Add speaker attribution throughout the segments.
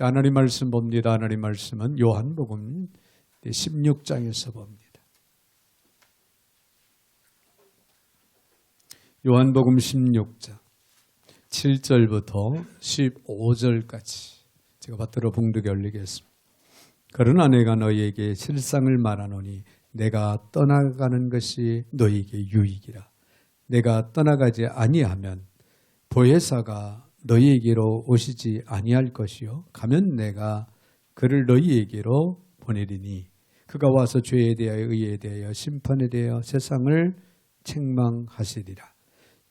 Speaker 1: 하나님 말씀 봅니다. 하나님 말씀은 요한복음 16장에서 봅니다. 요한복음 16장 7절부터 15절까지 제가 받들어 봉독에 올리겠습니다. 그러나 내가 너희에게 실상을 말하노니 내가 떠나가는 것이 너희에게 유익이라. 내가 떠나가지 아니하면 보혜사가 너희에게로 오시지 아니할 것이요 가면 내가 그를 너희에게로 보내리니 그가 와서 죄에 대하여 의에 대하여 심판에 대하여 세상을 책망하시리라.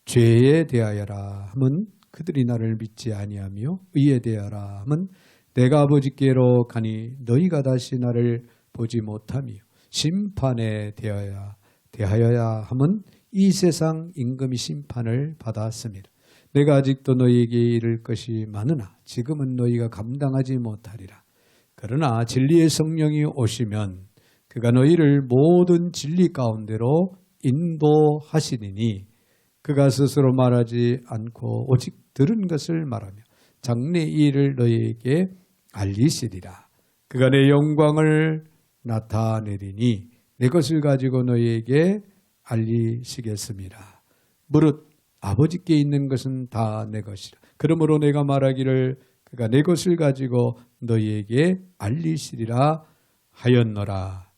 Speaker 1: 죄에 대하여라 함은 그들이 나를 믿지 아니하며 의에 대하여라 함은 내가 아버지께로 가니 너희가 다시 나를 보지 못하며 심판에 대하여야 함은 이 세상 임금이 심판을 받았습니다. 내가 아직도 너희에게 이를 것이 많으나 지금은 너희가 감당하지 못하리라. 그러나 진리의 성령이 오시면 그가 너희를 모든 진리 가운데로 인도하시리니 그가 스스로 말하지 않고 오직 들은 것을 말하며 장래 일을 너희에게 알리시리라. 그가 내 영광을 나타내리니 내 것을 가지고 너희에게 알리시겠습니다. 무릇 아버지께 있는 것은 다 내 것이라. 그러므로 내가 말하기를 그가 내 것을 가지고 너희에게 알리시리라 하였노라.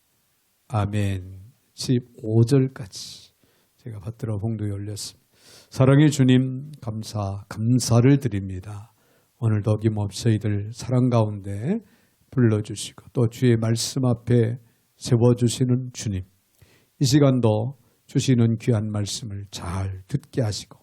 Speaker 1: 아멘. 15절까지 제가 받들어 봉독에 올렸습니다. 사랑의 주님 감사를 드립니다. 오늘도 어김없이 이들 사랑 가운데 불러주시고 또 주의 말씀 앞에 세워주시는 주님, 이 시간도 주시는 귀한 말씀을 잘 듣게 하시고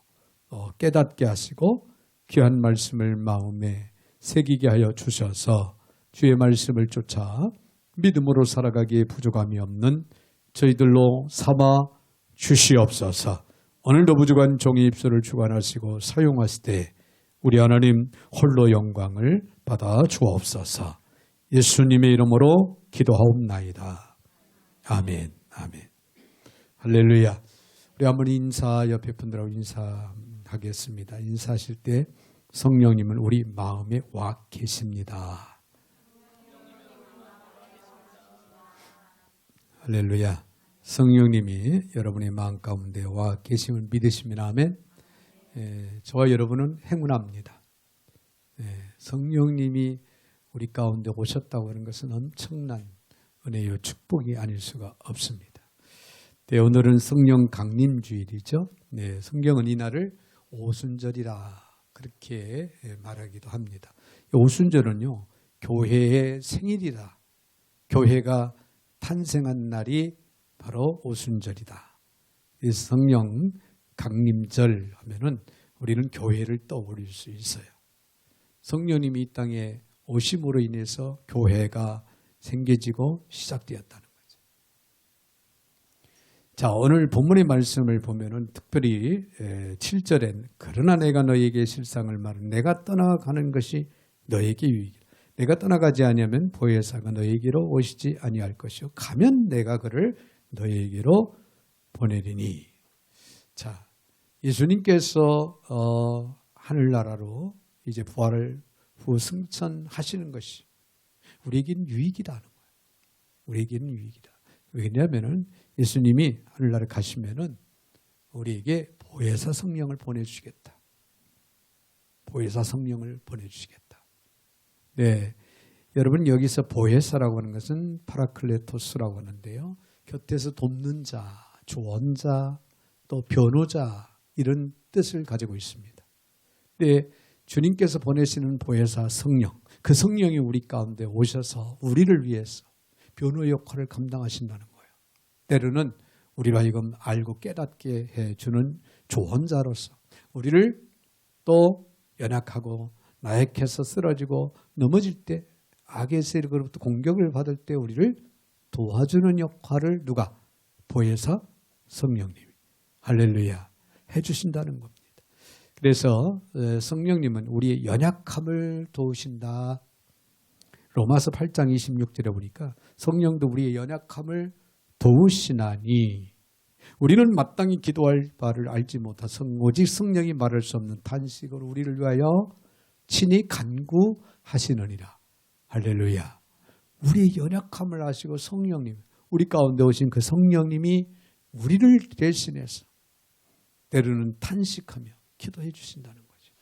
Speaker 1: 깨닫게 하시고 귀한 말씀을 마음에 새기게 하여 주셔서 주의 말씀을 쫓아 믿음으로 살아가기에 부족함이 없는 저희들로 삼아 주시옵소서. 오늘도 부족한 종의 입술을 주관하시고 사용하실 때 우리 하나님 홀로 영광을 받아 주옵소서. 예수님의 이름으로 기도하옵나이다. 아멘. 아멘. 할렐루야. 우리 한번 옆에 분들하고 인사하겠습니다. 인사하실 때 성령님은 우리 마음에 와 계십니다. 할렐루야. 성령님이 여러분의 마음 가운데 와 계심을 믿으시면 아멘. 저와 여러분은 행운합니다. 성령님이 우리 가운데 오셨다고 하는 것은 엄청난 은혜요 축복이 아닐 수가 없습니다. 네, 오늘은 성령 강림주일이죠. 네, 성경은 이날을 오순절이라 그렇게 말하기도 합니다. 오순절은요, 교회의 생일이라, 교회가 탄생한 날이 바로 오순절이다. 이 성령 강림절 하면은 우리는 교회를 떠올릴 수 있어요. 성령님이 이 땅에 오심으로 인해서 교회가 생겨지고 시작되었다는 거죠. 자, 오늘 본문의 말씀을 보면은 특별히 7절엔 그러나 내가 너희에게 실상을 말은 내가 떠나가는 것이 너희에게 유익이라. 내가 떠나가지 아니하면 보혜사가 너희에게로 오시지 아니할 것이요 가면 내가 그를 너희에게로 보내리니. 자, 예수님께서 하늘나라로 이제 부활을 승천하시는 것이 우리에게는 유익이다는 거예요. 우리에게는 유익이다. 왜냐하면은 예수님이 하늘나라에 가시면은 우리에게 보혜사 성령을 보내주시겠다. 보혜사 성령을 보내주시겠다. 네, 여러분 여기서 보혜사라고 하는 것은 파라클레토스라고 하는데요. 곁에서 돕는 자, 조언자, 또 변호자 이런 뜻을 가지고 있습니다. 네, 주님께서 보내시는 보혜사 성령, 그 성령이 우리 가운데 오셔서 우리를 위해서 변호 역할을 감당하신다는 거예요. 때로는 우리로 하여금 알고 깨닫게 해주는 조언자로서 우리를 또 연약하고 나약해서 쓰러지고 넘어질 때 악의 세력으로부터 공격을 받을 때 우리를 도와주는 역할을 누가? 보혜사 성령님이 할렐루야 해주신다는 겁니다. 그래서 성령님은 우리의 연약함을 도우신다. 로마서 8장 26절에 보니까 성령도 우리의 연약함을 도우시나니 우리는 마땅히 기도할 바를 알지 못하 오직 성령이 말할 수 없는 탄식으로 우리를 위하여 친히 간구하시느니라. 할렐루야. 우리의 연약함을 아시고 성령님, 우리 가운데 오신 그 성령님이 우리를 대신해서 때로는 탄식하며 기도해 주신다는 거죠.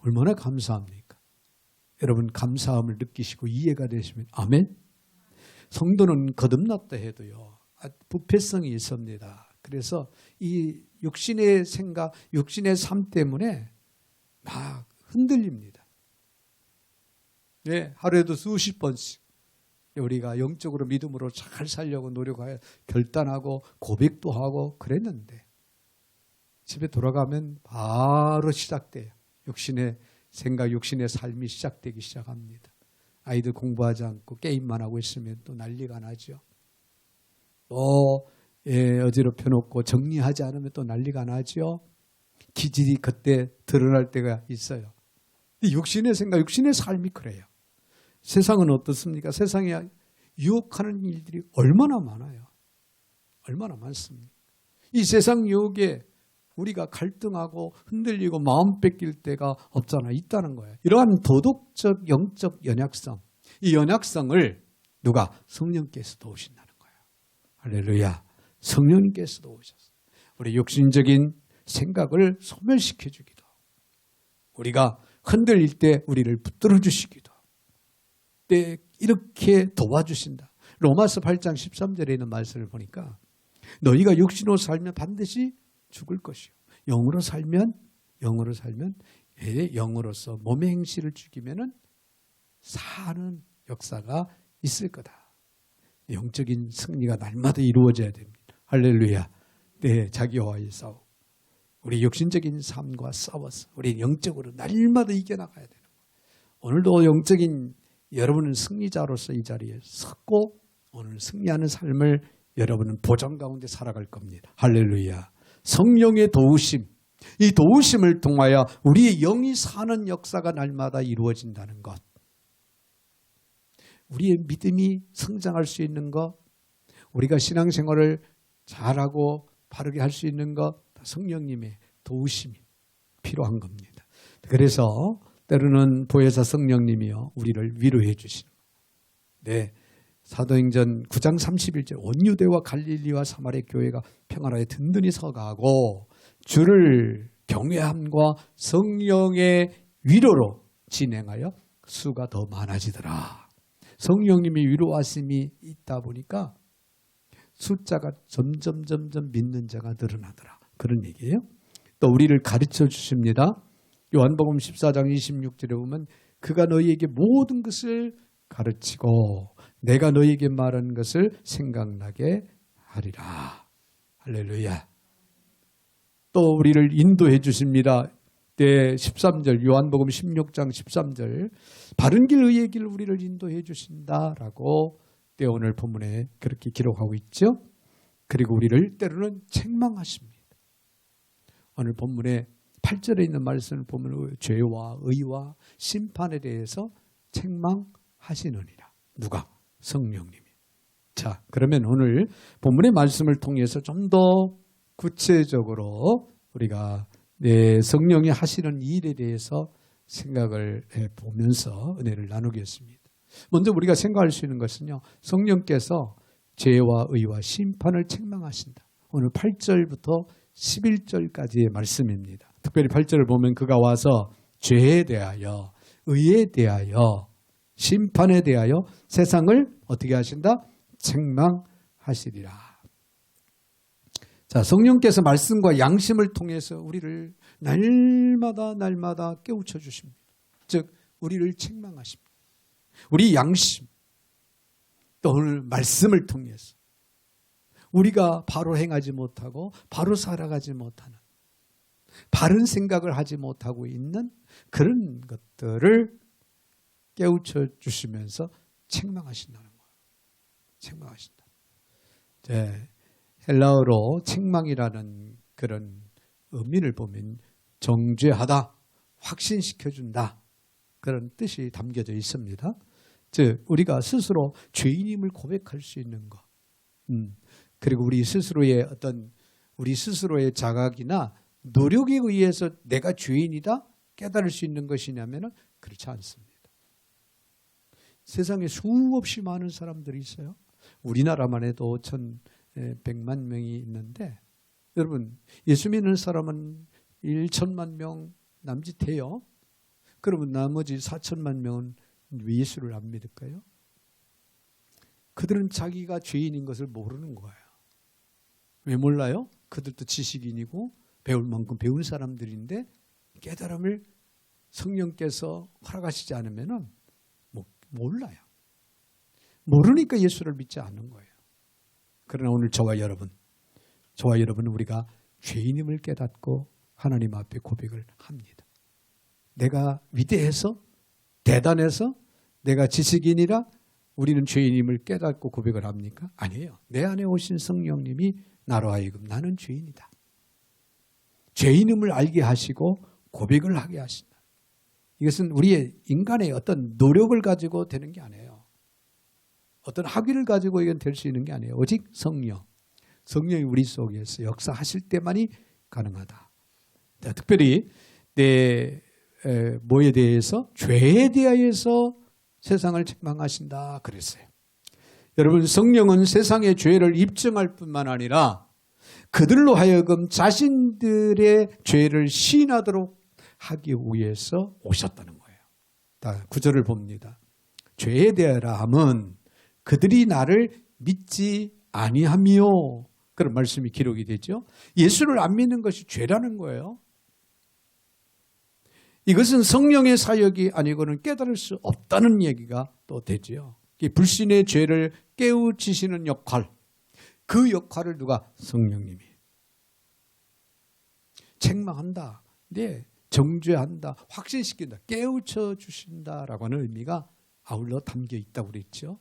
Speaker 1: 얼마나 감사합니까? 여러분 감사함을 느끼시고 이해가 되시면 아멘. 성도는 거듭났다 해도요, 부패성이 있습니다. 그래서 이 육신의 생각, 육신의 삶 때문에 막 흔들립니다. 네, 하루에도 수십 번씩 우리가 영적으로 믿음으로 잘 살려고 노력하여 결단하고 고백도 하고 그랬는데 집에 돌아가면 바로 시작돼요. 육신의 생각, 육신의 삶이 시작되기 시작합니다. 아이들 공부하지 않고 게임만 하고 있으면 또 난리가 나죠. 또 어지럽혀 놓고 정리하지 않으면 또 난리가 나죠. 기질이 그때 드러날 때가 있어요. 육신의 생각, 육신의 삶이 그래요. 세상은 어떻습니까? 세상에 유혹하는 일들이 얼마나 많아요. 얼마나 많습니까? 이 세상 유혹에 우리가 갈등하고 흔들리고 마음 뺏길 때가 없잖아. 있다는 거예요. 이러한 도덕적, 영적 연약성, 이 연약성을 누가? 성령께서 도우신다는 거예요. 할렐루야. 성령님께서 도우셨어요. 우리 육신적인 생각을 소멸시켜 주기도 하고 우리가 흔들릴 때 우리를 붙들어 주시기도 하고 때 이렇게 도와주신다. 로마서 8장 13절에 있는 말씀을 보니까 너희가 육신으로 살면 반드시 죽을 것이요. 영으로 살면 영으로서 몸의 행실을 죽이면은 사는 역사가 있을 거다. 영적인 승리가 날마다 이루어져야 됩니다. 할렐루야. 네, 자기와의 싸움. 우리 육신적인 삶과 싸워서 우리 영적으로 날마다 이겨나가야 되는 거예요. 오늘도 영적인 여러분은 승리자로서 이 자리에 섰고 오늘 승리하는 삶을 여러분은 보장 가운데 살아갈 겁니다. 할렐루야. 성령의 도우심, 이 도우심을 통하여 우리의 영이 사는 역사가 날마다 이루어진다는 것. 우리의 믿음이 성장할 수 있는 것, 우리가 신앙생활을 잘하고 바르게 할 수 있는 것, 다 성령님의 도우심이 필요한 겁니다. 그래서 때로는 보혜사 성령님이요 우리를 위로해 주시는 거예요. 네, 사도행전 9장 31절 온 유대와 갈릴리와 사마리아 교회가 평안하게 든든히 서가고 주를 경외함과 성령의 위로로 진행하여 수가 더 많아지더라. 성령님이 위로하심이 있다 보니까 숫자가 점점 믿는 자가 늘어나더라. 그런 얘기예요. 또 우리를 가르쳐 주십니다. 요한복음 14장 26절에 보면 그가 너희에게 모든 것을 가르치고 내가 너희에게 말한 것을 생각나게 하리라. 할렐루야. 또 우리를 인도해 주십니다. 네, 13절 요한복음 16장 13절 바른 길 의의 길 우리를 인도해 주신다라고 때 오늘 본문에 그렇게 기록하고 있죠. 그리고 우리를 때로는 책망하십니다. 오늘 본문에 8절에 있는 말씀을 보면 죄와 의와 심판에 대해서 책망하시느니라. 누가? 성령님이. 자, 그러면 오늘 본문의 말씀을 통해서 좀 더 구체적으로 우리가 성령이 하시는 일에 대해서 생각을 해보면서 은혜를 나누겠습니다. 먼저 우리가 생각할 수 있는 것은요. 성령께서 죄와 의와 심판을 책망하신다. 오늘 8절부터 11절까지의 말씀입니다. 특별히 8절을 보면 그가 와서 죄에 대하여 의에 대하여 심판에 대하여 세상을 어떻게 하신다? 책망하시리라. 자, 성령께서 말씀과 양심을 통해서 우리를 날마다 깨우쳐 주십니다. 즉 우리를 책망하십니다. 우리 양심 또 오늘 말씀을 통해서 우리가 바로 행하지 못하고 바로 살아가지 못하는 바른 생각을 하지 못하고 있는 그런 것들을 깨우쳐 주시면서 책망하신다는 거예요. 책망하신다. 네, 헬라어로 책망이라는 그런 의미를 보면 정죄하다, 확신시켜준다 그런 뜻이 담겨져 있습니다. 즉 우리가 스스로 죄인임을 고백할 수 있는 것, 그리고 우리 스스로의 우리 스스로의 자각이나 노력에 의해서 내가 죄인이다 깨달을 수 있는 것이냐면은 그렇지 않습니다. 세상에 수없이 많은 사람들이 있어요. 우리나라만 해도 1,100만 명이 있는데 여러분 예수 믿는 사람은 1천만 명 남짓해요. 그러면 나머지 4천만 명은 왜 예수를 안 믿을까요? 그들은 자기가 죄인인 것을 모르는 거예요. 왜 몰라요? 그들도 지식인이고 배울 만큼 배운 사람들인데 깨달음을 성령께서 허락하시지 않으면 몰라요. 모르니까 예수를 믿지 않는 거예요. 그러나 오늘 저와 여러분 우리가 죄인임을 깨닫고 하나님 앞에 고백을 합니다. 내가 위대해서 대단해서 내가 지식인이라 우리는 죄인임을 깨닫고 고백을 합니까? 아니에요. 내 안에 오신 성령님이 나로 하여금 나는 죄인이다. 죄인임을 알게 하시고 고백을 하게 하신다. 이것은 우리의 인간의 어떤 노력을 가지고 되는 게 아니에요. 어떤 학위를 가지고 이건 될 수 있는 게 아니에요. 오직 성령이 우리 속에서 역사하실 때만이 가능하다. 특별히 내 뭐에 대해서 죄에 대하여서 세상을 책망하신다 그랬어요. 여러분 성령은 세상의 죄를 입증할 뿐만 아니라 그들로 하여금 자신들의 죄를 시인하도록 하기 위해서 오셨다는 거예요. 9절을 봅니다. 죄에 대하라 함은 그들이 나를 믿지 아니하며 그런 말씀이 기록이 되죠. 예수를 안 믿는 것이 죄라는 거예요. 이것은 성령의 사역이 아니고는 깨달을 수 없다는 얘기가 또 되죠. 불신의 죄를 깨우치시는 역할, 그 역할을 누가? 성령님이 책망한다, 네, 정죄한다, 확신시킨다, 깨우쳐 주신다라고 하는 의미가 아울러 담겨 있다고 그랬죠.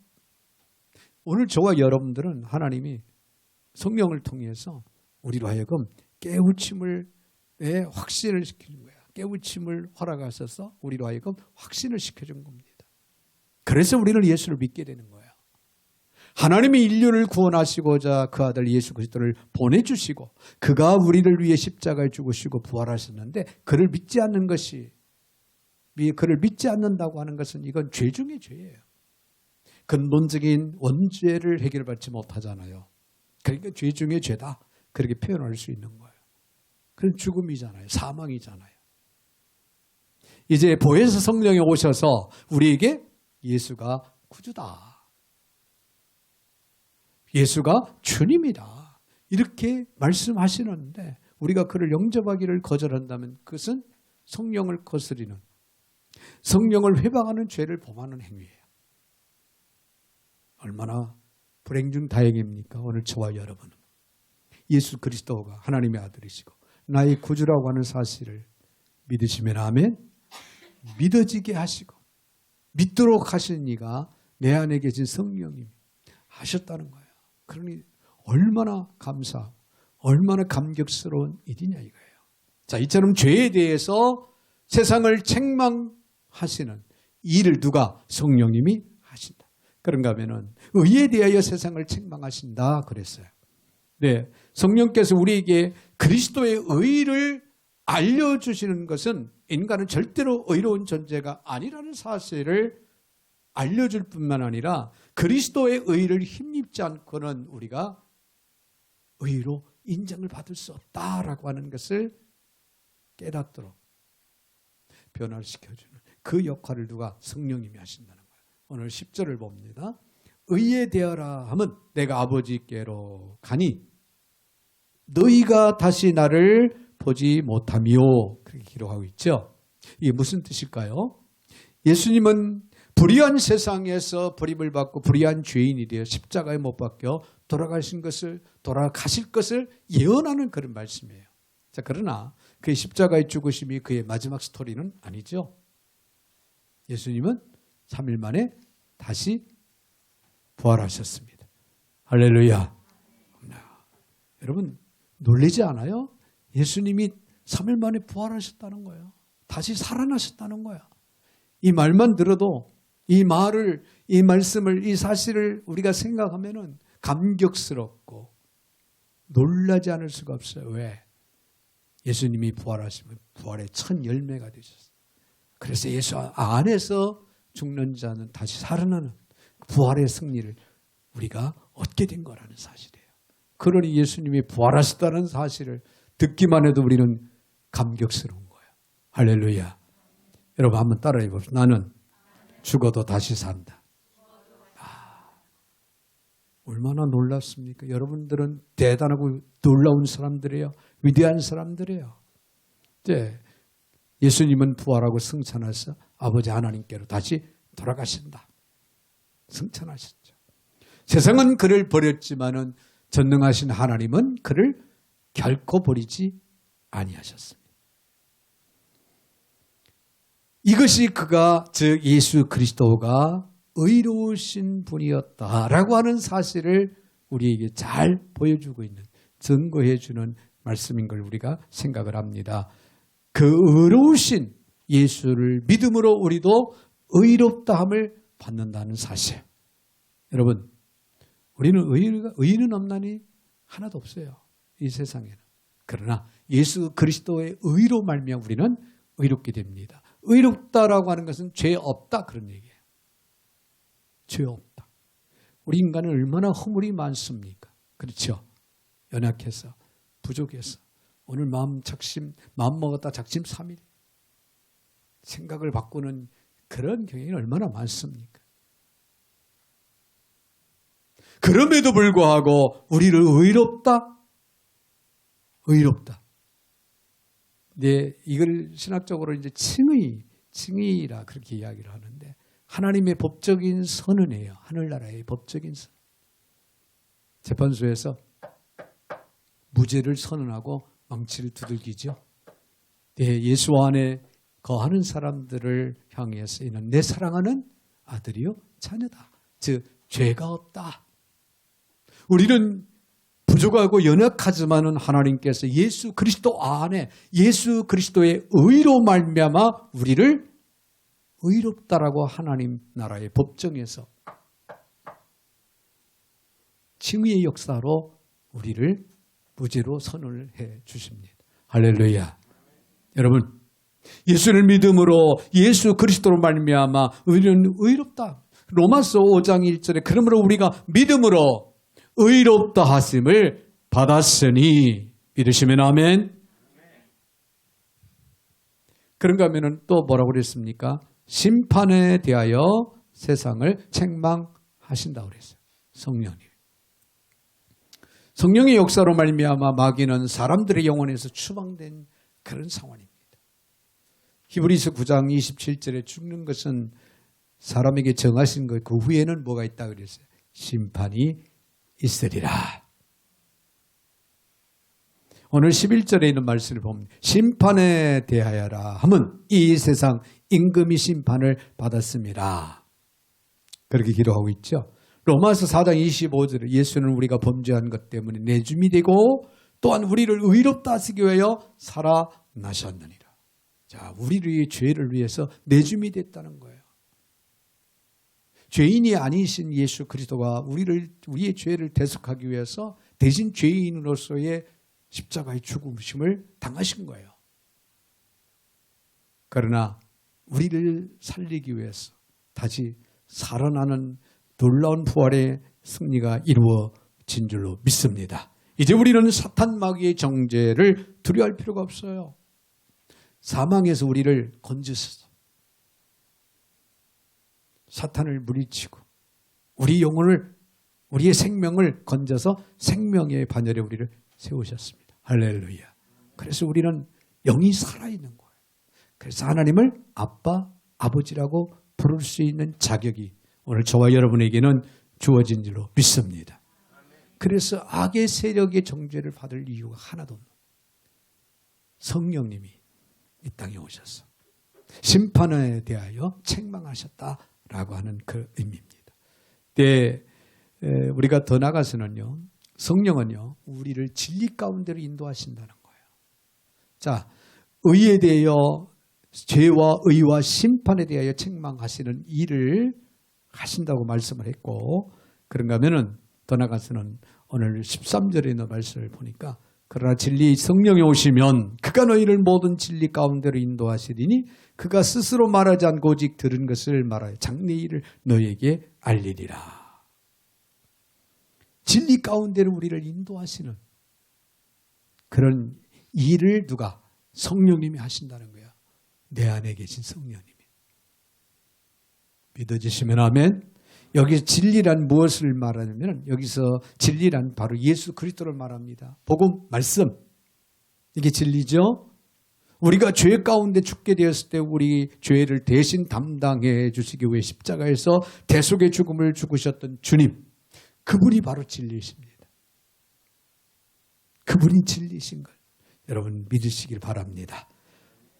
Speaker 1: 오늘 저와 여러분들은 하나님이 성령을 통해서 우리로 하여금 깨우침을 확신을 시키는 거야. 깨우침을 허락하셔서 우리로 하여금 확신을 시켜준 겁니다. 그래서 우리는 예수를 믿게 되는 거예요. 하나님이 인류를 구원하시고자 그 아들 예수 그리스도를 보내주시고 그가 우리를 위해 십자가에 죽으시고 부활하셨는데 그를 믿지 않는 것이 그를 믿지 않는다고 하는 것은 이건 죄 중에 죄예요. 근본적인 원죄를 해결받지 못하잖아요. 그러니까 죄 중에 죄다 그렇게 표현할 수 있는 거예요. 그건 죽음이잖아요. 사망이잖아요. 이제 보혜사 성령이 오셔서 우리에게 예수가 구주다, 예수가 주님이다 이렇게 말씀하시는데 우리가 그를 영접하기를 거절한다면 그것은 성령을 거스리는, 성령을 회방하는 죄를 범하는 행위예요. 얼마나 불행 중 다행입니까? 오늘 저와 여러분은 예수 그리스도가 하나님의 아들이시고 나의 구주라고 하는 사실을 믿으시면 아멘. 믿어지게 하시고 믿도록 하신 이가 내 안에 계신 성령님이 하셨다는 거예요. 그러니 얼마나 감사하고 얼마나 감격스러운 일이냐 이거예요. 자, 이처럼 죄에 대해서 세상을 책망하시는 일을 누가? 성령님이 하신다. 그런가 하면은 의에 대하여 세상을 책망하신다 그랬어요. 네, 성령께서 우리에게 그리스도의 의를 알려주시는 것은 인간은 절대로 의로운 존재가 아니라는 사실을 알려줄 뿐만 아니라 그리스도의 의를 힘입지 않고는 우리가 의로 인정을 받을 수 없다라고 하는 것을 깨닫도록 변화시켜주는 그 역할을 누가? 성령님이 하신다는 거예요. 오늘 10절을 봅니다. 의에 대하라 하면 내가 아버지께로 가니 너희가 다시 나를 보지 못하며 그렇게 기록하고 있죠. 이게 무슨 뜻일까요? 예수님은 불의한 세상에서 버림을 받고 불의한 죄인이 되어 십자가에 못 박혀 돌아가신 것을, 돌아가실 것을 예언하는 그런 말씀이에요. 자, 그러나 그의 십자가의 죽으심이 그의 마지막 스토리는 아니죠. 예수님은 3일 만에 다시 부활하셨습니다. 할렐루야. 여러분 놀라지 않아요? 예수님이 3일 만에 부활하셨다는 거예요. 다시 살아나셨다는 거야. 이 말만 들어도 이 말을, 이 말씀을, 이 사실을 우리가 생각하면은 감격스럽고 놀라지 않을 수가 없어요. 왜? 예수님이 부활하시면 부활의 첫 열매가 되셨어요. 그래서 예수 안에서 죽는 자는 다시 살아나는 부활의 승리를 우리가 얻게 된 거라는 사실이에요. 그러니 예수님이 부활하셨다는 사실을 듣기만 해도 우리는 감격스러운 거예요. 할렐루야. 여러분 한번 따라해 봅시다. 나는 죽어도 다시 산다. 얼마나 놀랍습니까? 여러분들은 대단하고 놀라운 사람들이에요. 위대한 사람들이에요. 이제 예수님은 부활하고 승천해서 아버지 하나님께로 다시 돌아가신다. 승천하셨죠. 세상은 그를 버렸지만은 전능하신 하나님은 그를 결코 버리지 아니하셨습니다. 이것이 그가 즉 예수 그리스도가 의로우신 분이었다라고 하는 사실을 우리에게 잘 보여주고 있는, 증거해 주는 말씀인 걸 우리가 생각을 합니다. 그 의로우신 예수를 믿음으로 우리도 의롭다함을 받는다는 사실. 여러분, 우리는 의는 없나니 하나도 없어요. 이 세상에는. 그러나 예수 그리스도의 의로 말미암아 우리는 의롭게 됩니다. 의롭다라고 하는 것은 죄 없다 그런 얘기예요. 죄 없다. 우리 인간은 얼마나 허물이 많습니까? 그렇죠? 연약해서, 부족해서, 오늘 마음 먹었다 작심 3일. 생각을 바꾸는 그런 경향이 얼마나 많습니까? 그럼에도 불구하고 우리를 의롭다? 의롭다. 네, 이걸 신학적으로 이제 칭의라 그렇게 이야기를 하는데, 하나님의 법적인 선언이에요. 하늘나라의 법적인 선언. 재판소에서 무죄를 선언하고 망치를 두들기죠. 네, 예수 안에 거하는 사람들을 향해서 이는 내 사랑하는 아들이요 자녀다. 즉 죄가 없다. 우리는 부족하고 연약하지만은 하나님께서 예수 그리스도 안에 예수 그리스도의 의로 말미암아 우리를 의롭다라고 하나님 나라의 법정에서 칭의의 역사로 우리를 무죄로 선언을 해 주십니다. 할렐루야. 여러분, 예수를 믿음으로 예수 그리스도로 말미암아 우리는 의롭다. 로마서 5장 1절에 그러므로 우리가 믿음으로 의롭다 하심을 받았으니 믿으시면 아멘. 그런가 하면은 또 뭐라고 그랬습니까? 심판에 대하여 세상을 책망하신다고 그랬어요. 성령님. 성령의 역사로 말미암아 마귀는 사람들의 영혼에서 추방된 그런 상황입니다. 히브리서 9장 27절에 죽는 것은 사람에게 정하신 것, 그 후에는 뭐가 있다 그랬어요? 심판이 있으리라. 오늘 11절에 있는 말씀을 보면 심판에 대하여라 하면 이 세상 임금이 심판을 받았습니다. 그렇게 기도하고 있죠. 로마서 4장 25절에 예수는 우리가 범죄한 것 때문에 내줌이 되고 또한 우리를 의롭다 하시기 위하여 살아나셨느니라. 자, 우리의 죄를 위해서 내줌이 됐다는 거예요. 죄인이 아니신 예수 그리스도가 우리의 죄를 대속하기 위해서 대신 죄인으로서의 십자가의 죽음을 당하신 거예요. 그러나 우리를 살리기 위해서 다시 살아나는 놀라운 부활의 승리가 이루어진 줄로 믿습니다. 이제 우리는 사탄 마귀의 정죄를 두려워할 필요가 없어요. 사망에서 우리를 건지셔서 사탄을 물리치고 우리 영혼을, 우리의 생명을 건져서 생명의 반열에 우리를 세우셨습니다. 할렐루야. 그래서 우리는 영이 살아있는 거예요. 그래서 하나님을 아빠, 아버지라고 부를 수 있는 자격이 오늘 저와 여러분에게는 주어진 줄로 믿습니다. 그래서 악의 세력의 정죄를 받을 이유가 하나도 없는 성령님이 이 땅에 오셔서 심판에 대하여 책망하셨다라고 하는 그 의미입니다. 우리가 더 나가서는요, 성령은요, 우리를 진리 가운데로 인도하신다는 거예요. 자, 의에 대하여 죄와 의와 심판에 대하여 책망하시는 일을 하신다고 말씀을 했고, 그런가 하면은 더 나가서는 오늘 13절에 있는 말씀을 보니까 그러나 진리 성령이 오시면 그가 너희를 모든 진리 가운데로 인도하시리니 그가 스스로 말하지 않고 오직 들은 것을 말하여 장래일을 너희에게 알리리라. 진리 가운데로 우리를 인도하시는 그런 일을 누가? 성령님이 하신다는 거야. 내 안에 계신 성령님이. 믿어지시면 아멘. 여기서 진리란 무엇을 말하냐면 여기서 진리란 바로 예수 그리스도를 말합니다. 복음, 말씀. 이게 진리죠. 우리가 죄 가운데 죽게 되었을 때 우리 죄를 대신 담당해 주시기 위해 십자가에서 대속의 죽음을 죽으셨던 주님. 그분이 바로 진리이십니다. 그분이 진리이신 걸 여러분 믿으시길 바랍니다.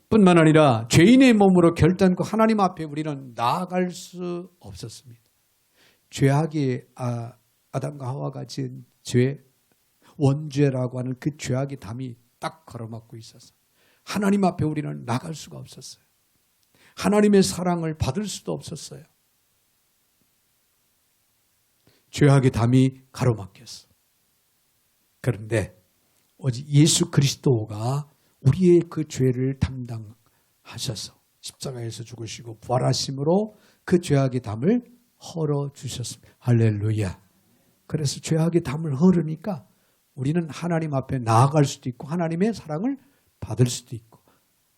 Speaker 1: 뿐만 아니라 죄인의 몸으로 결단코 하나님 앞에 우리는 나아갈 수 없었습니다. 죄악이 아담과 하와가 지은 죄, 원죄라고 하는 그 죄악의 담이 딱 걸어맞고 있어서 하나님 앞에 우리는 나갈 수가 없었어요. 하나님의 사랑을 받을 수도 없었어요. 죄악의 담이 가로막혔어. 그런데 오직 예수 그리스도가 우리의 그 죄를 담당하셔서 십자가에서 죽으시고 부활하심으로 그 죄악의 담을 헐어주셨습니다. 할렐루야. 그래서 죄악의 담을 헐으니까 우리는 하나님 앞에 나아갈 수도 있고 하나님의 사랑을 받을 수도 있고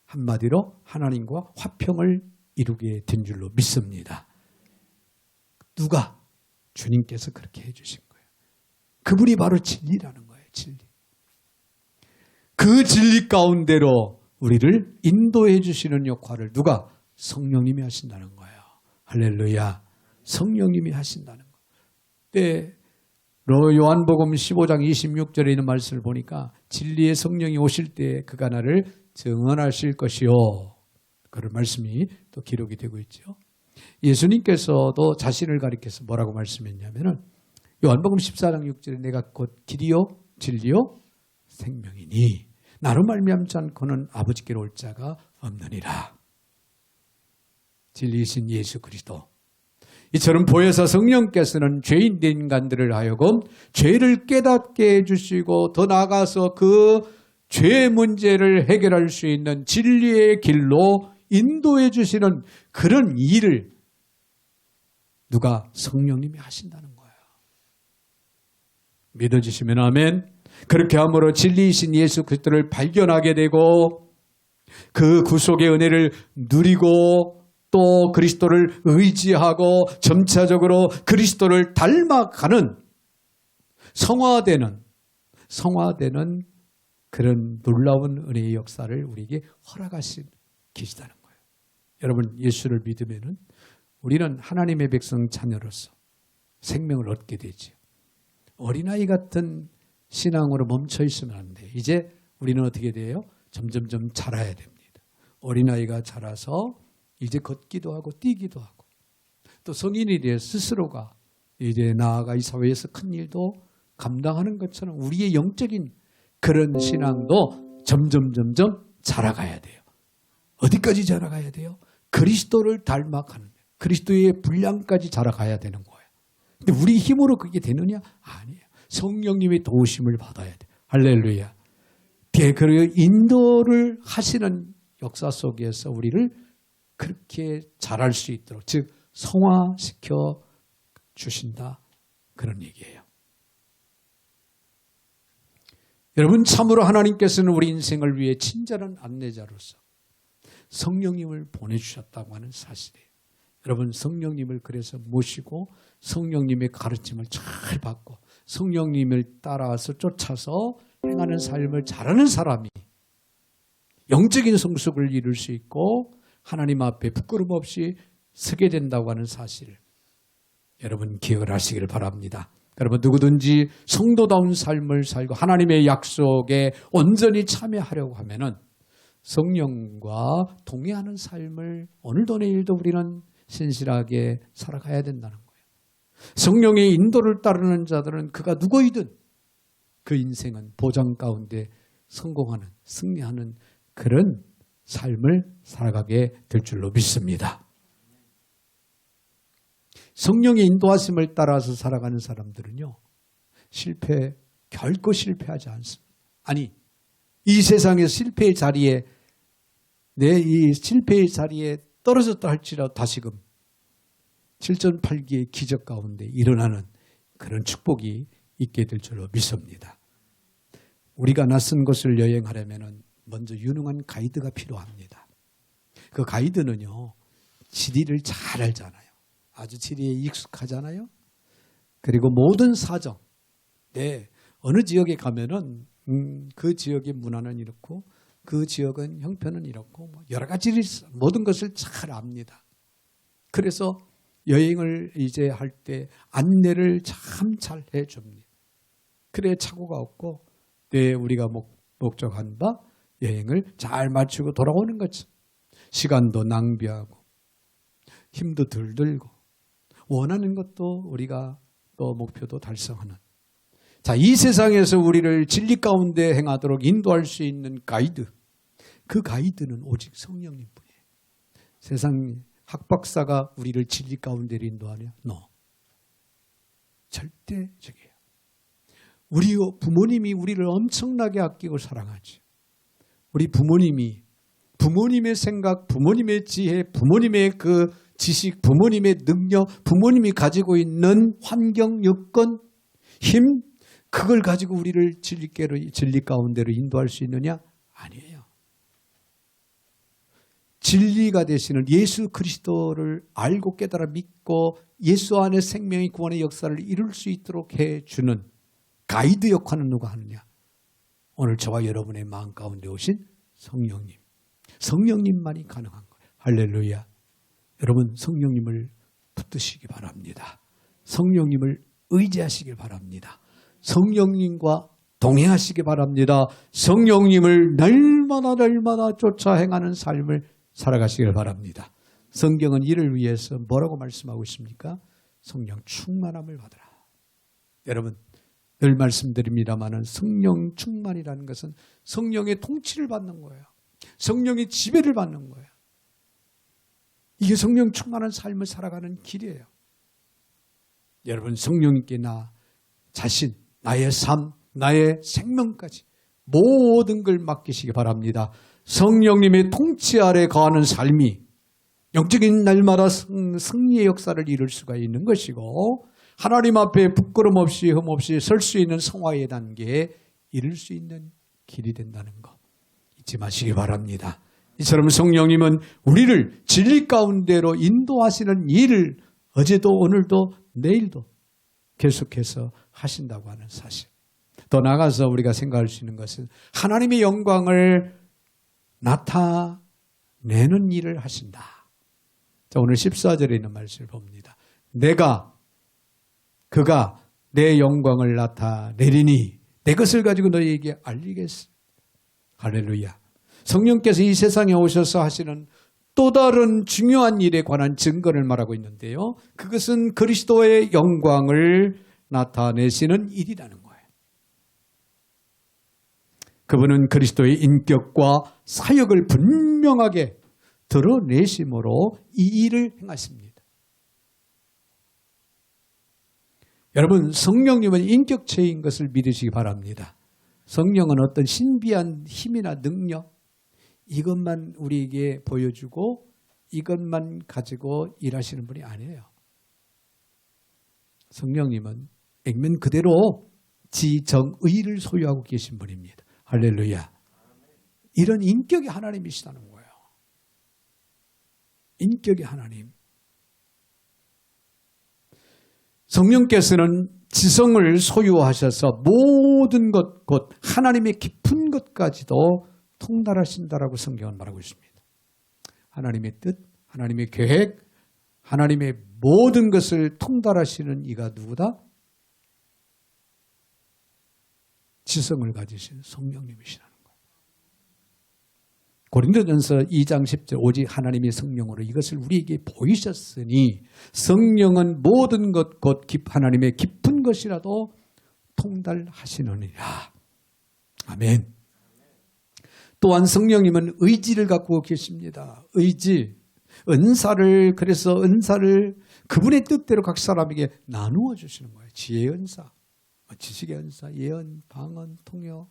Speaker 1: 한마디로 하나님과 화평을 이루게 된 줄로 믿습니다. 누가? 주님께서 그렇게 해주신 거예요. 그분이 바로 진리라는 거예요. 진리. 그 진리 가운데로 우리를 인도해 주시는 역할을 누가? 성령님이 하신다는 거예요. 할렐루야. 성령님이 하신다는 거. 네, 요한복음 15장 26절에 있는 말씀을 보니까 진리의 성령이 오실 때 그가 나를 증언하실 것이요. 그런 말씀이 또 기록이 되고 있죠. 예수님께서도 자신을 가리켜서 뭐라고 말씀했냐면은 요한복음 14장 6절에 내가 곧 길이요 진리요 생명이니 나로 말미암지 않고는 아버지께로 올 자가 없느니라. 진리이신 예수 그리스도. 이처럼 보혜사 성령께서는 죄인된 인간들을 하여금 죄를 깨닫게 해주시고 더 나아가서 그 죄의 문제를 해결할 수 있는 진리의 길로 인도해 주시는 그런 일을 누가? 성령님이 하신다는 거예요. 믿어주시면 아멘. 그렇게 함으로 진리이신 예수 그리스도를 발견하게 되고 그 구속의 은혜를 누리고 또 그리스도를 의지하고 점차적으로 그리스도를 닮아가는 성화되는 그런 놀라운 은혜의 역사를 우리에게 허락하신 계시다는 거예요. 여러분 예수를 믿으면은 우리는 하나님의 백성 자녀로서 생명을 얻게 되죠. 어린아이 같은 신앙으로 멈춰 있으면 안 돼요. 이제 우리는 어떻게 돼요? 점점점 자라야 됩니다. 어린아이가 자라서 이제 걷기도 하고 뛰기도 하고 또 성인이 되어 스스로가 이제 나아가 이 사회에서 큰 일도 감당하는 것처럼 우리의 영적인 그런 신앙도 점점 자라가야 돼요. 어디까지 자라가야 돼요? 그리스도를 닮아가는 그리스도의 분량까지 자라가야 되는 거예요. 근데 우리 힘으로 그게 되느냐? 아니에요. 성령님의 도우심을 받아야 돼요. 할렐루야. 그 인도를 하시는 역사 속에서 우리를 그렇게 자랄 수 있도록 즉 성화시켜 주신다. 그런 얘기예요. 여러분 참으로 하나님께서는 우리 인생을 위해 친절한 안내자로서 성령님을 보내주셨다고 하는 사실이에요. 여러분 성령님을 그래서 모시고 성령님의 가르침을 잘 받고 성령님을 따라서 쫓아서 행하는 삶을 잘하는 사람이 영적인 성숙을 이룰 수 있고 하나님 앞에 부끄럼 없이 서게 된다고 하는 사실을 여러분 기억을 하시기를 바랍니다. 여러분 누구든지 성도다운 삶을 살고 하나님의 약속에 온전히 참여하려고 하면은 성령과 동의하는 삶을 오늘도 내일도 우리는 신실하게 살아가야 된다는 거예요. 성령의 인도를 따르는 자들은 그가 누구이든 그 인생은 보장 가운데 성공하는 승리하는 그런 삶을 살아가게 될 줄로 믿습니다. 성령의 인도하심을 따라서 살아가는 사람들은요. 결코 실패하지 않습니다. 아니, 이 세상의 실패의 자리에 내 이 실패의 자리에 떨어졌다 할지라도 다시금 7.8기의 기적 가운데 일어나는 그런 축복이 있게 될 줄로 믿습니다. 우리가 낯선 곳을 여행하려면 먼저 유능한 가이드가 필요합니다. 그 가이드는요, 지리를 잘 알잖아요. 아주 지리에 익숙하잖아요. 그리고 모든 사정, 어느 지역에 가면은 그 지역의 문화는 이렇고 그 지역은 형편은 이렇고 여러 가지 모든 것을 잘 압니다. 그래서 여행을 이제 할 때 안내를 참 잘 해줍니다. 그래 착오가 없고 우리가 목적한 바 여행을 잘 마치고 돌아오는 거죠. 시간도 낭비하고 힘도 덜 들고 원하는 것도 우리가 또 목표도 달성하는. 자, 이 세상에서 우리를 진리 가운데 행하도록 인도할 수 있는 가이드. 그 가이드는 오직 성령님 뿐이에요. 세상 학박사가 우리를 진리 가운데 인도하냐? 절대적이에요. 우리 부모님이 우리를 엄청나게 아끼고 사랑하지. 우리 부모님이 부모님의 생각, 부모님의 지혜, 부모님의 그 지식, 부모님의 능력, 부모님이 가지고 있는 환경, 여건, 힘, 그걸 가지고 우리를 진리 가운데로 인도할 수 있느냐? 아니에요. 진리가 되시는 예수 그리스도를 알고 깨달아 믿고 예수 안에 생명의 구원의 역사를 이룰 수 있도록 해주는 가이드 역할은 누가 하느냐? 오늘 저와 여러분의 마음 가운데 오신 성령님. 성령님만이 가능한 거예요. 할렐루야. 여러분 성령님을 붙드시기 바랍니다. 성령님을 의지하시길 바랍니다. 성령님과 동행하시기 바랍니다. 성령님을 날마다 쫓아 행하는 삶을 살아가시길 바랍니다. 성경은 이를 위해서 뭐라고 말씀하고 있습니까? 성령 충만함을 받으라. 여러분 늘 말씀드립니다마는 성령 충만이라는 것은 성령의 통치를 받는 거예요. 성령의 지배를 받는 거예요. 이게 성령 충만한 삶을 살아가는 길이에요. 여러분 성령님께 나 자신, 나의 삶, 나의 생명까지 모든 걸 맡기시기 바랍니다. 성령님의 통치 아래 거하는 삶이 영적인 날마다 승리의 역사를 이룰 수가 있는 것이고 하나님 앞에 부끄럼 없이 흠 없이 설 수 있는 성화의 단계에 이룰 수 있는 길이 된다는 거 잊지 마시기 바랍니다. 이처럼 성령님은 우리를 진리 가운데로 인도하시는 일을 어제도 오늘도 내일도 계속해서 하신다고 하는 사실. 더 나아가서 우리가 생각할 수 있는 것은 하나님의 영광을 나타내는 일을 하신다. 자, 오늘 14절에 있는 말씀을 봅니다. 그가 내 영광을 나타내리니 내 것을 가지고 너희에게 알리겠어. 할렐루야. 성령께서 이 세상에 오셔서 하시는 또 다른 중요한 일에 관한 증거를 말하고 있는데요. 그것은 그리스도의 영광을 나타내시는 일이라는 거예요. 그분은 그리스도의 인격과 사역을 분명하게 드러내심으로 이 일을 행하십니다. 여러분 성령님은 인격체인 것을 믿으시기 바랍니다. 성령은 어떤 신비한 힘이나 능력 이것만 우리에게 보여주고 이것만 가지고 일하시는 분이 아니에요. 성령님은 액면 그대로 지정의를 소유하고 계신 분입니다. 할렐루야. 이런 인격의 하나님이시다는 거예요. 인격의 하나님. 성령께서는 지성을 소유하셔서 모든 것, 곧 하나님의 깊은 것까지도 통달하신다라고 성경은 말하고 있습니다. 하나님의 뜻, 하나님의 계획, 하나님의 모든 것을 통달하시는 이가 누구다? 지성을 가지신 성령님이시라는 거예요. 고린도전서 2장 10절 오직 하나님의 성령으로 이것을 우리에게 보이셨으니 성령은 모든 것 곧 하나님의 깊은 것이라도 통달하시느니라. 아멘. 또한 성령님은 의지를 갖고 계십니다. 의지, 그래서 은사를 그분의 뜻대로 각 사람에게 나누어 주시는 거예요. 지혜의 은사, 지식의 은사, 예언, 방언, 통역,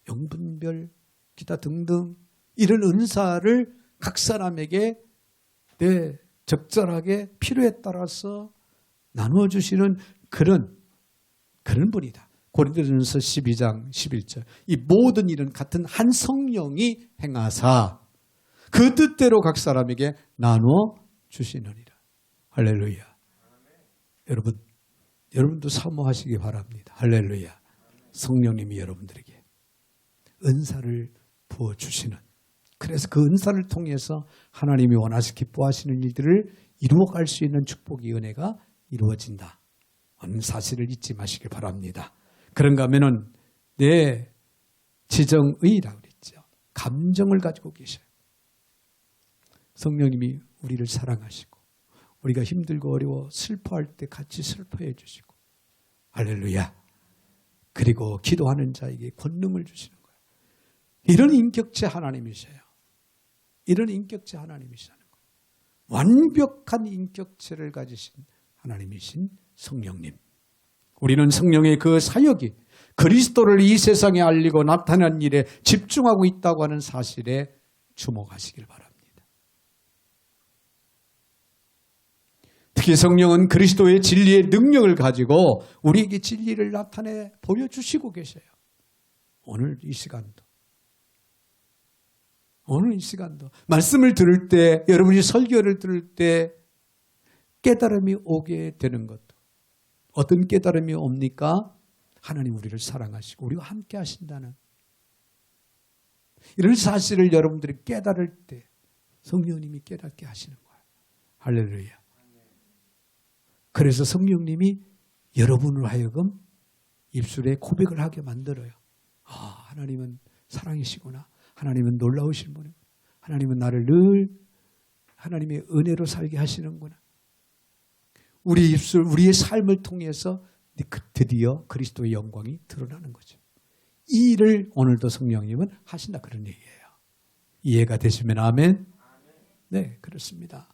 Speaker 1: 영분별, 기타 등등 이런 은사를 각 사람에게 적절하게 필요에 따라서 나누어 주시는 그런 분이다. 고린도전서 12장 11절. 이 모든 일은 같은 한 성령이 행하사 그 뜻대로 각 사람에게 나누어 주시느니라. 할렐루야. 여러분도 사모하시기 바랍니다. 할렐루야. 성령님이 여러분들에게 은사를 부어주시는, 그래서 그 은사를 통해서 하나님이 원하시 기뻐하시는 일들을 이루어갈 수 있는 축복의 은혜가 이루어진다 하는 사실을 잊지 마시기 바랍니다. 그런가 하면은 내 지정의라고 그랬죠. 감정을 가지고 계셔요. 성령님이 우리를 사랑하시고 우리가 힘들고 어려워 슬퍼할 때 같이 슬퍼해 주시고, 할렐루야. 그리고 기도하는 자에게 권능을 주시는 거예요. 이런 인격체 하나님이셔요. 이런 인격체 하나님이시라는 거예요. 완벽한 인격체를 가지신 하나님이신 성령님. 우리는 성령의 그 사역이 그리스도를 이 세상에 알리고 나타난 일에 집중하고 있다고 하는 사실에 주목하시길 바랍니다. 특히 성령은 그리스도의 진리의 능력을 가지고 우리에게 진리를 나타내 보여주시고 계셔요. 오늘 이 시간도 말씀을 들을 때, 여러분이 설교를 들을 때 깨달음이 오게 되는 것도, 어떤 깨달음이 옵니까? 하나님 우리를 사랑하시고 우리와 함께 하신다는 이런 사실을 여러분들이 깨달을 때 성령님이 깨닫게 하시는 거예요. 할렐루야. 그래서 성령님이 여러분을 하여금 입술에 고백을 하게 만들어요. 아, 하나님은 사랑이시구나. 하나님은 놀라우신 분이구나. 하나님은 나를 늘 하나님의 은혜로 살게 하시는구나. 우리 입술, 우리의 삶을 통해서 드디어 그리스도의 영광이 드러나는 거죠. 이 일을 오늘도 성령님은 하신다, 그런 얘기예요. 이해가 되시면 아멘? 네, 그렇습니다.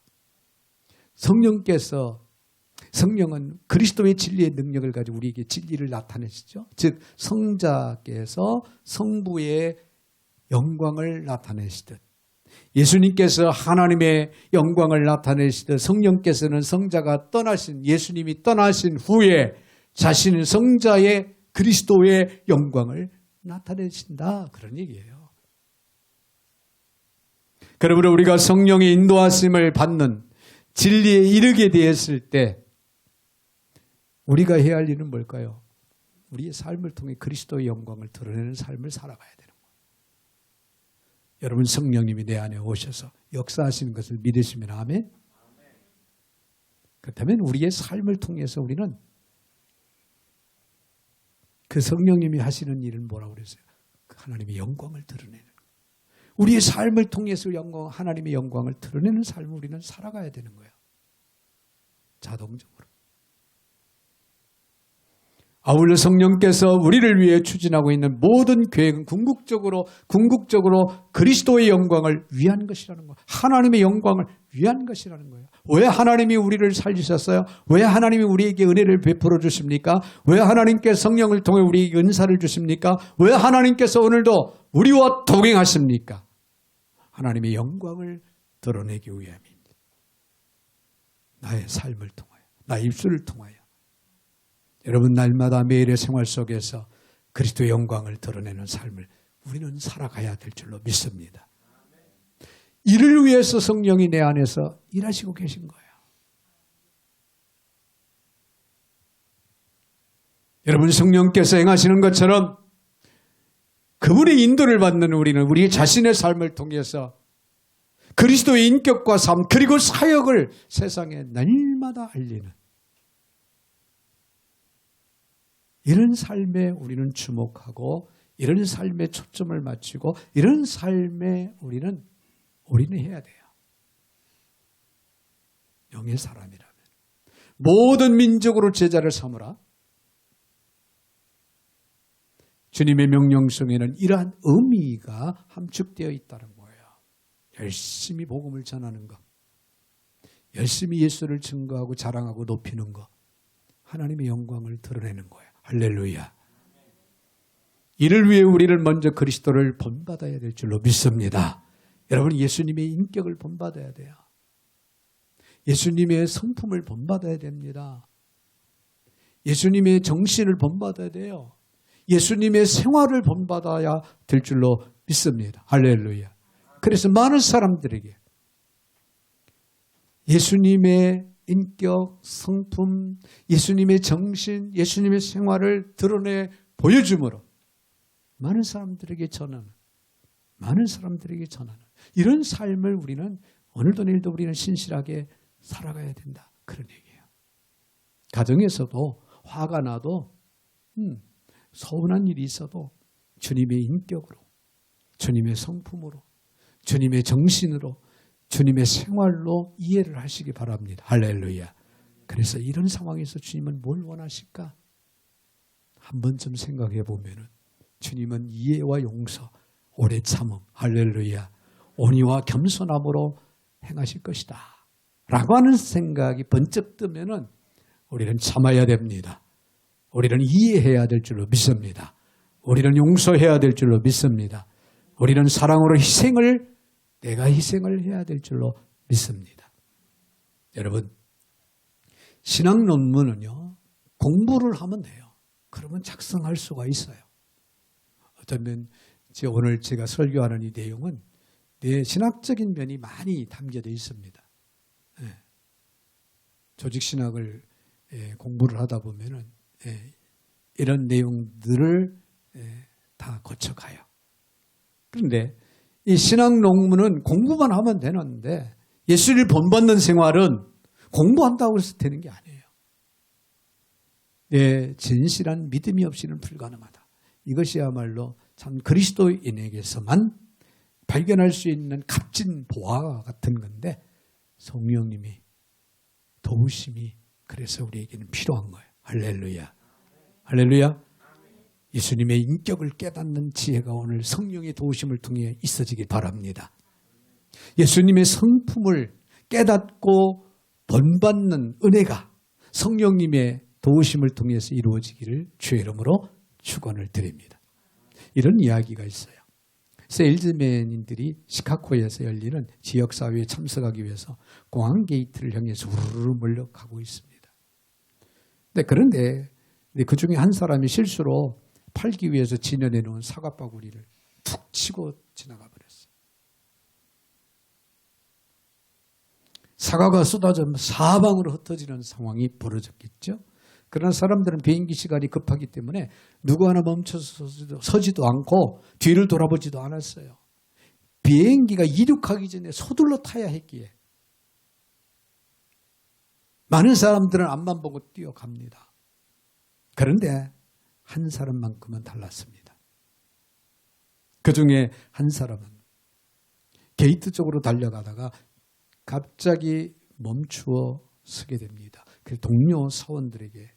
Speaker 1: 성령은 그리스도의 진리의 능력을 가지고 우리에게 진리를 나타내시죠. 즉 성자께서 성부의 영광을 나타내시듯, 예수님께서 하나님의 영광을 나타내시듯 성령께서는 성자가 떠나신, 예수님이 떠나신 후에 자신은 성자의 그리스도의 영광을 나타내신다, 그런 얘기예요. 그러므로 우리가 성령의 인도하심을 받는 진리에 이르게 되었을 때 우리가 해야 할 일은 뭘까요? 우리의 삶을 통해 그리스도의 영광을 드러내는 삶을 살아가야 되는 거예요. 여러분, 성령님이 내 안에 오셔서 역사하시는 것을 믿으시면 아멘? 그렇다면 우리의 삶을 통해서 우리는 그 성령님이 하시는 일은 뭐라고 그랬어요? 하나님의 영광을 드러내는 거예요. 우리의 삶을 통해서 하나님의 영광을 드러내는 삶을 우리는 살아가야 되는 거예요. 자동적으로. 아울러 성령께서 우리를 위해 추진하고 있는 모든 계획은 궁극적으로 그리스도의 영광을 위한 것이라는 거예요. 하나님의 영광을 위한 것이라는 거예요. 왜 하나님이 우리를 살리셨어요? 왜 하나님이 우리에게 은혜를 베풀어 주십니까? 왜 하나님께 성령을 통해 우리에게 은사를 주십니까? 왜 하나님께서 오늘도 우리와 동행하십니까? 하나님의 영광을 드러내기 위함입니다. 나의 삶을 통하여, 나의 입술을 통하여 여러분, 날마다 매일의 생활 속에서 그리스도의 영광을 드러내는 삶을 우리는 살아가야 될 줄로 믿습니다. 이를 위해서 성령이 내 안에서 일하시고 계신 거예요. 여러분, 성령께서 행하시는 것처럼 그분의 인도를 받는 우리는 우리 자신의 삶을 통해서 그리스도의 인격과 삶, 그리고 사역을 세상에 날마다 알리는 이런 삶에 우리는 주목하고, 이런 삶에 초점을 맞추고, 이런 삶에 우리는 해야 돼요. 영의 사람이라면 모든 민족으로 제자를 삼으라. 주님의 명령성에는 이러한 의미가 함축되어 있다는 거예요. 열심히 복음을 전하는 것, 열심히 예수를 증거하고 자랑하고 높이는 것, 하나님의 영광을 드러내는 거예요. 할렐루야. 이를 위해 우리는 먼저 그리스도를 본받아야 될 줄로 믿습니다. 여러분, 예수님의 인격을 본받아야 돼요. 예수님의 성품을 본받아야 됩니다. 예수님의 정신을 본받아야 돼요. 예수님의 생활을 본받아야 될 줄로 믿습니다. 할렐루야. 그래서 많은 사람들에게 예수님의 인격, 성품, 예수님의 정신, 예수님의 생활을 드러내 보여줌으로 많은 사람들에게 전하는 이런 삶을 우리는 오늘도 내일도 우리는 신실하게 살아가야 된다. 그런 얘기예요. 가정에서도 화가 나도 서운한 일이 있어도 주님의 인격으로, 주님의 성품으로, 주님의 정신으로, 주님의 생활로 이해를 하시기 바랍니다. 할렐루야. 그래서 이런 상황에서 주님은 뭘 원하실까? 한 번쯤 생각해 보면은 주님은 이해와 용서, 오래 참음, 할렐루야, 온유와 겸손함으로 행하실 것이다 라고 하는 생각이 번쩍 뜨면은 우리는 참아야 됩니다. 우리는 이해해야 될 줄로 믿습니다. 우리는 용서해야 될 줄로 믿습니다. 우리는 사랑으로 내가 희생을 해야 될 줄로 믿습니다. 여러분, 신학 논문은요, 공부를 하면 돼요. 그러면 작성할 수가 있어요. 어쩌면 오늘 제가 설교하는 이 내용은 내 신학적인 면이 많이 담겨져 있습니다. 조직신학을 공부를 하다 보면은 이런 내용들을 다 거쳐가요. 그런데 이 신학 논문은 공부만 하면 되는데 예수를 본받는 생활은 공부한다고 해서 되는 게 아니에요. 내 진실한 믿음이 없이는 불가능하다. 이것이야말로 참 그리스도인에게서만 발견할 수 있는 값진 보화와 같은 건데 성령님이 도우심이 그래서 우리에게는 필요한 거예요. 할렐루야. 할렐루야. 예수님의 인격을 깨닫는 지혜가 오늘 성령의 도우심을 통해 있어지길 바랍니다. 예수님의 성품을 깨닫고 본받는 은혜가 성령님의 도우심을 통해서 이루어지기를 주의 이름으로 축원을 드립니다. 이런 이야기가 있어요. 세일즈맨인들이 시카고에서 열리는 지역사회에 참석하기 위해서 공항 게이트를 향해서 우르르 몰려가고 있습니다. 그런데 그 중에 한 사람이 실수로 팔기 위해서 진열해 놓은 사과바구니를 툭 치고 지나가 버렸어요. 사과가 쏟아져 사방으로 흩어지는 상황이 벌어졌겠죠. 그러나 사람들은 비행기 시간이 급하기 때문에 누구 하나 멈춰서 서지도 않고 뒤를 돌아보지도 않았어요. 비행기가 이륙하기 전에 서둘러 타야 했기에 많은 사람들은 앞만 보고 뛰어갑니다. 그런데 한 사람만큼은 달랐습니다. 그 중에 한 사람은 게이트 쪽으로 달려가다가 갑자기 멈추어 서게 됩니다. 그래서 동료 사원들에게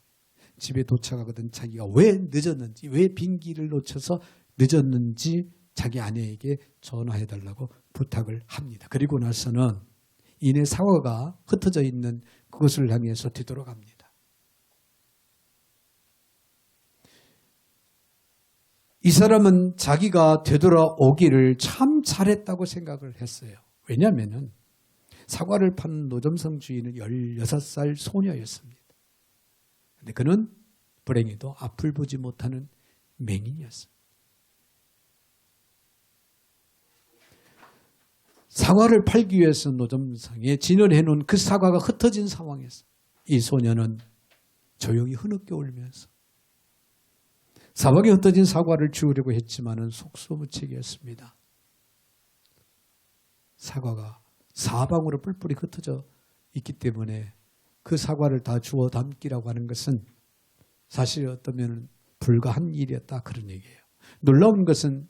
Speaker 1: 집에 도착하거든 자기가 왜 늦었는지, 왜 비행기를 놓쳐서 늦었는지 자기 아내에게 전화해달라고 부탁을 합니다. 그리고 나서는 이내 사과가 흩어져 있는 그것을 향해서 뒤돌아갑니다. 이 사람은 자기가 되돌아오기를 참 잘했다고 생각을 했어요. 왜냐하면 사과를 파는 노점성 주인은 16살 소녀였습니다. 그런데 그는 불행히도 앞을 보지 못하는 맹인이었어요. 사과를 팔기 위해서 노점상에 진열해 놓은 그 사과가 흩어진 상황에서 이 소녀는 조용히 흐느껴 울면서 사방에 흩어진 사과를 주우려고 했지만은 속수무책이었습니다. 사과가 사방으로 뿔뿔이 흩어져 있기 때문에 그 사과를 다 주워 담기라고 하는 것은 사실 어쩌면 불가한 일이었다 그런 얘기예요. 놀라운 것은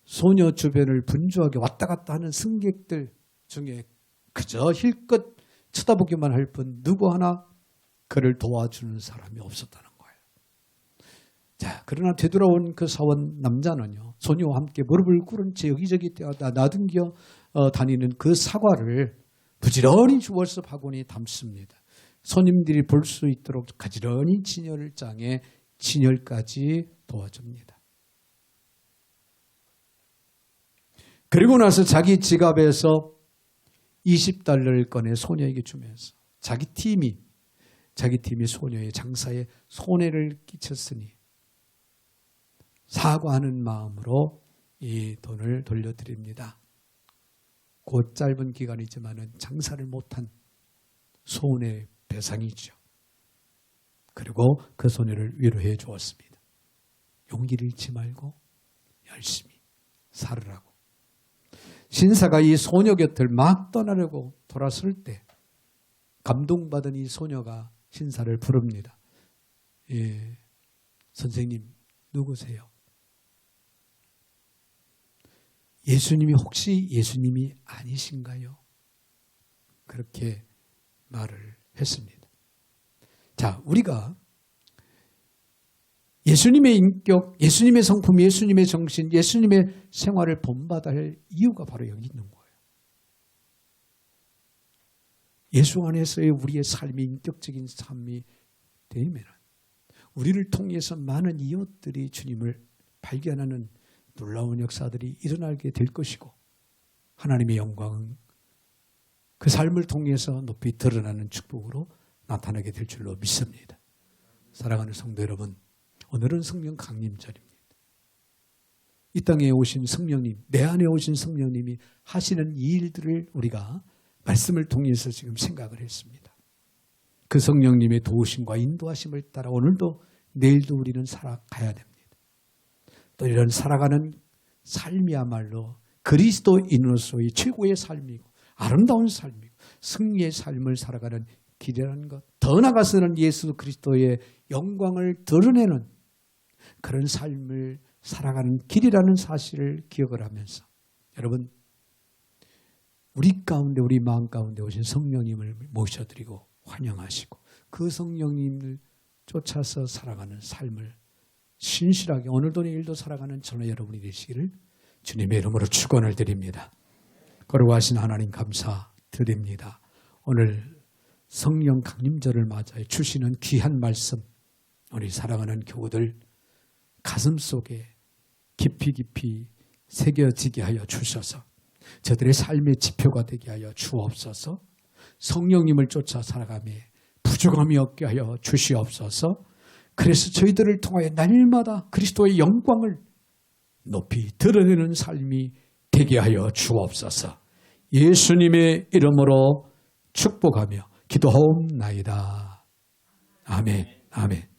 Speaker 1: 소녀 주변을 분주하게 왔다 갔다 하는 승객들 중에 그저 힐끗 쳐다보기만 할 뿐 누구 하나 그를 도와주는 사람이 없었다는 거예요. 자, 그러나 되돌아온 그 사원 남자는요, 소녀와 함께 무릎을 꿇은 채 여기저기 나등겨 다니는 그 사과를 부지런히 주워서 바구니에 담습니다. 손님들이 볼 수 있도록 가지런히 진열장에 진열까지 도와줍니다. 그리고 나서 자기 지갑에서 20달러를 꺼내 소녀에게 주면서 자기 팀이 소녀의 장사에 손해를 끼쳤으니 사과하는 마음으로 이 돈을 돌려드립니다. 곧 짧은 기간이지만 장사를 못한 손해 배상이죠. 그리고 그 소녀를 위로해 주었습니다. 용기를 잃지 말고 열심히 살으라고. 신사가 이 소녀 곁을 막 떠나려고 돌아설 때 감동받은 이 소녀가 신사를 부릅니다. 예, 선생님 누구세요? 예수님이 혹시 예수님이 아니신가요? 그렇게 말을 했습니다. 자, 우리가 예수님의 인격, 예수님의 성품, 예수님의 정신, 예수님의 생활을 본받아야 할 이유가 바로 여기 있는 거예요. 예수 안에서의 우리의 삶이 인격적인 삶이 되면 우리를 통해서 많은 이웃들이 주님을 발견하는 놀라운 역사들이 일어나게 될 것이고 하나님의 영광은 그 삶을 통해서 높이 드러나는 축복으로 나타나게 될 줄로 믿습니다. 사랑하는 성도 여러분, 오늘은 성령 강림절입니다. 이 땅에 오신 성령님, 내 안에 오신 성령님이 하시는 이 일들을 우리가 말씀을 통해서 지금 생각을 했습니다. 그 성령님의 도우심과 인도하심을 따라 오늘도 내일도 우리는 살아가야 됩니다. 또 이런 살아가는 삶이야말로 그리스도인으로서의 최고의 삶이고 아름다운 삶이고 승리의 삶을 살아가는 길이라는 것, 더 나아가서는 예수 그리스도의 영광을 드러내는 그런 삶을 살아가는 길이라는 사실을 기억을 하면서 여러분, 우리 가운데, 우리 마음 가운데 오신 성령님을 모셔드리고 환영하시고 그 성령님을 쫓아서 살아가는 삶을 신실하게 오늘도 내일도 살아가는 저는 여러분이 되시기를 주님의 이름으로 축원을 드립니다. 거룩하신 하나님 감사드립니다. 오늘 성령 강림절을 맞아 주시는 귀한 말씀, 우리 사랑하는 교우들 가슴속에 깊이 깊이 새겨지게 하여 주셔서 저들의 삶의 지표가 되게 하여 주옵소서. 성령님을 쫓아 살아가며 부족함이 없게 하여 주시옵소서. 그래서 저희들을 통하여 날마다 그리스도의 영광을 높이 드러내는 삶이 되게 하여 주옵소서. 예수님의 이름으로 축복하며 기도하옵나이다. 아멘. 아멘.